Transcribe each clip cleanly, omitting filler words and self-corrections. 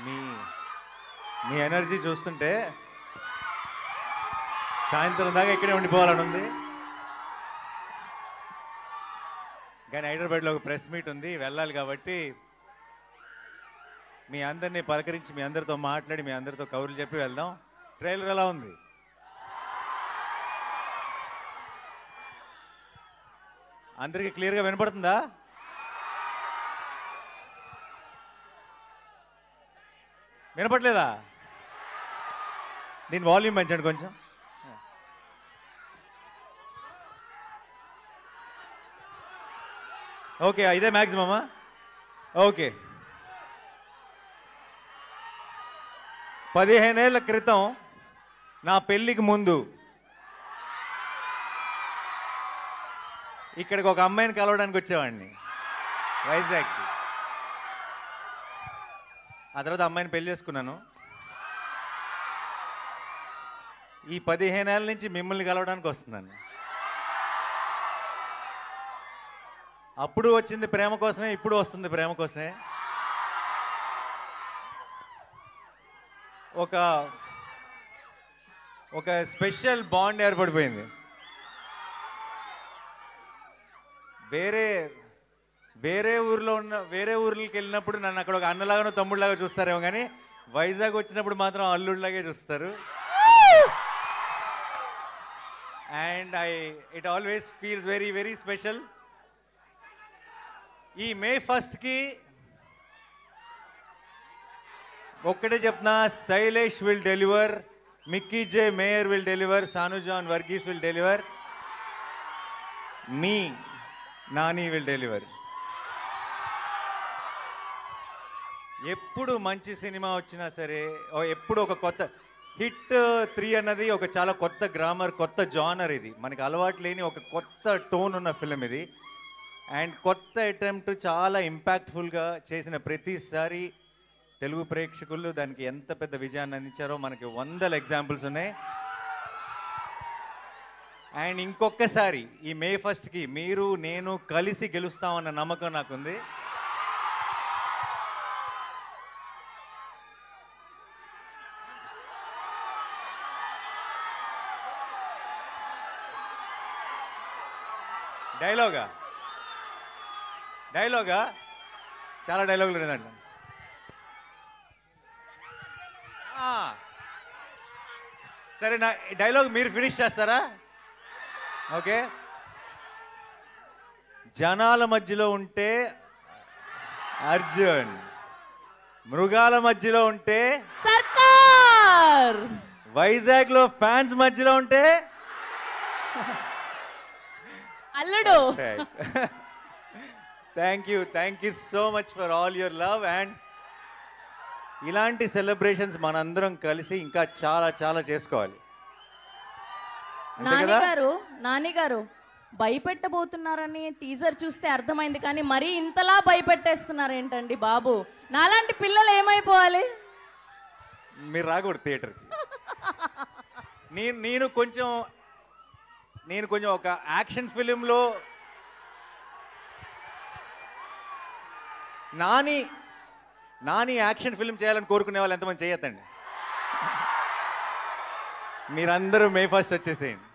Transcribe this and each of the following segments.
మీ మీ energy చూస్తుంటే సాయంత్రం దాకా ఇక్కడే ఉండిపోవాలని ఉంది. కానీ హైదరాబాద్లో ఒక ప్రెస్ మీట్ ఉంది, వెళ్ళాలి. కాబట్టి మీ అందరినీ పలకరించి మీ అందరితో మాట్లాడి మీ అందరితో కబుర్లు చెప్పి వెళ్దాం. ట్రైలర్ ఎలా ఉంది? అందరికీ క్లియర్గా వినపడుతుందా? వినపట్లేదా? దీని వాల్యూమ్ పెంచండి కొంచెం. ఓకే, ఇదే మ్యాక్సిమమా? ఓకే. 15 ఏళ్ల క్రితం నా పెళ్ళికి ముందు ఇక్కడికి ఒక అమ్మాయిని కలవడానికి వచ్చేవాడిని వైజాగ్కి. ఆ తర్వాత అమ్మాయిని పెళ్లి చేసుకున్నాను. ఈ 15 ఏళ్ళ నుంచి మిమ్మల్ని కలవడానికి వస్తున్నాను. అప్పుడు వచ్చింది ప్రేమ కోసమే, ఇప్పుడు వస్తుంది ప్రేమ కోసమే. ఒక స్పెషల్ బాండ్ ఏర్పడిపోయింది. వేరే ఊర్లకి వెళ్ళినప్పుడు నన్ను అక్కడ ఒక అన్నలాగానో తమ్ముళ్ళలాగా చూస్తారేమో, కానీ వైజాగ్ వచ్చినప్పుడు మాత్రం అల్లుడిలాగే చూస్తారు. And it always feels very very special. ఈ మే 1కి ఒక్కటే చెప్తున్నా, Shailesh will deliver, Mickey J Meyer will deliver, Sanu John Varghese will deliver, మీ నాని విల్ డెలివర్. ఎప్పుడు మంచి సినిమా వచ్చినా సరే, ఎప్పుడు ఒక కొత్త హిట్ 3 అన్నది ఒక చాలా కొత్త గ్రామర్, కొత్త జానర్. ఇది మనకి అలవాటు లేని ఒక కొత్త టోన్ ఉన్న ఫిలిం ఇది. అండ్ కొత్త అటెంప్ట్, చాలా ఇంపాక్ట్ఫుల్గా చేసిన ప్రతిసారి తెలుగు ప్రేక్షకులు దానికి ఎంత పెద్ద విజయాన్ని అందించారో మనకి 100 ఎగ్జాంపుల్స్ ఉన్నాయి. అండ్ ఇంకొకసారి ఈ మే 1కి మీరు నేను కలిసి గెలుస్తామన్న నమ్మకం నాకుంది. డైలాగా చాలా డైలాగులు లేదండి. సరే, నా డైలాగ్ మీరు ఫినిష్ చేస్తారా? ఓకే. జనాల మధ్యలో ఉంటే అర్జున్, మృగాల మధ్యలో ఉంటే సర్కార్, వైజాగ్ లో ఫ్యాన్స్ మధ్యలో ఉంటే అల్లుడు. Thank you so much for all your love. And ఇలాంటి సెలబ్రేషన్స్ మనందరం కలిసి ఇంకా చాలా చాలా చేసుకోవాలి. నానిగారు భయపెట్టబోతున్నారని టీజర్ చూస్తే అర్థమైంది, కానీ మరీ ఇంతలా భయపెట్టేస్తున్నారు ఏంటండి బాబు? నాలాంటి పిల్లలు ఏమైపోవాలి? మీరు రాకూడదు థియేటర్కి. నేను కొంచెం ఒక యాక్షన్ ఫిలింలో నాని యాక్షన్ ఫిల్మ్ చేయాలని కోరుకునే వాళ్ళు ఎంతమంది చేయొద్దండి. మీరందరూ మే 1 వచ్చేసేయండి.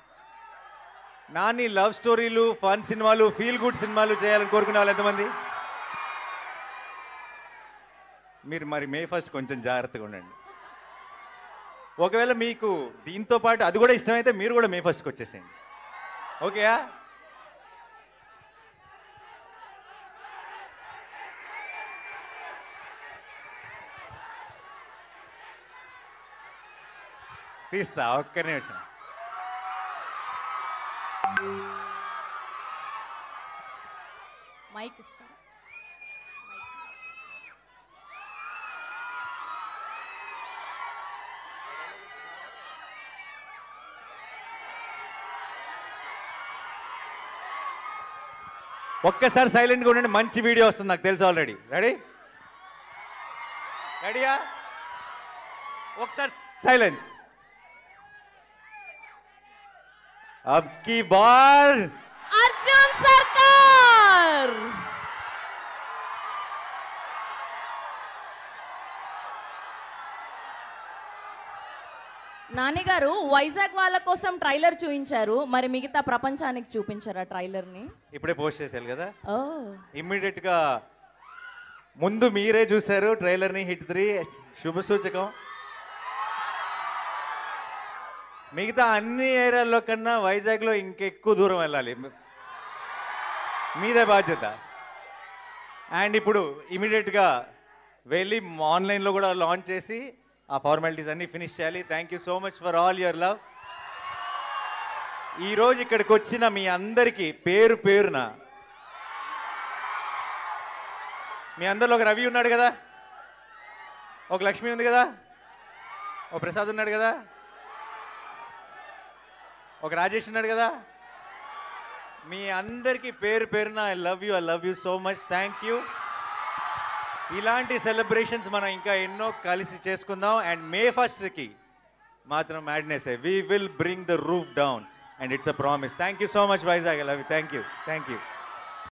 నాని లవ్ స్టోరీలు, ఫన్ సినిమాలు, ఫీల్ గుడ్ సినిమాలు చేయాలని కోరుకునే వాళ్ళు ఎంతమంది? మీరు మరి మే 1 కొంచెం జాగ్రత్తగా ఉండండి. ఒకవేళ మీకు దీంతో పాటు అది కూడా ఇష్టమైతే మీరు కూడా మే 1కి వచ్చేసేయండి. ఓకేయా? తీస్తా, ఒక్క నిమిషం. మైక్ ఇస్తా. ఒక్కసారి సైలెంట్గా ఉండండి, మంచి వీడియో వస్తుంది నాకు తెలుసు ఆల్రెడీ. రెడీయా? ఒకసారి సైలెన్స్. अब की बार अर्जुन सरकार। నాని గారు వైజాగ్ వాళ్ళ కోసం ట్రైలర్ చూపించారు, మరి మిగతా ప్రపంచానికి చూపించారా ట్రైలర్ని? ఇప్పుడే పోస్ట్ చేశారు కదా, ఓ ఇమ్మీడియట్గా ముందు మీరే చూశారు ట్రైలర్ని. హిట్ 3 శుభ సూచకం. మిగతా అన్ని ఏరియాల్లో కన్నా వైజాగ్లో ఇంకెక్కువ దూరం వెళ్ళాలి, మీదే బాధ్యత. అండ్ ఇప్పుడు ఇమీడియట్గా వెళ్ళి ఆన్లైన్లో కూడా లాంచ్ చేసి ఆ ఫార్మాలిటీస్ అన్నీ ఫినిష్ చేయాలి. Thank you so much for all your love. ఈరోజు ఇక్కడికి వచ్చిన మీ అందరికీ పేరు పేరున, మీ అందరిలో ఒక రవి ఉన్నాడు కదా, ఒక లక్ష్మి ఉంది కదా, ఒక ప్రసాద్ ఉన్నాడు కదా, ఒక రాజేష్ ఉన్నాడు కదా, మీ అందరికీ పేరు పేరున I love you so much. Thank you. ఇలాంటి సెలబ్రేషన్స్ మనం ఇంకా ఎన్నో కలిసి చేసుకుందాం. అండ్ May 1st మాత్రం madness, we will bring the roof down and it's a promise. Thank you so much Vizag. I love you. Thank you.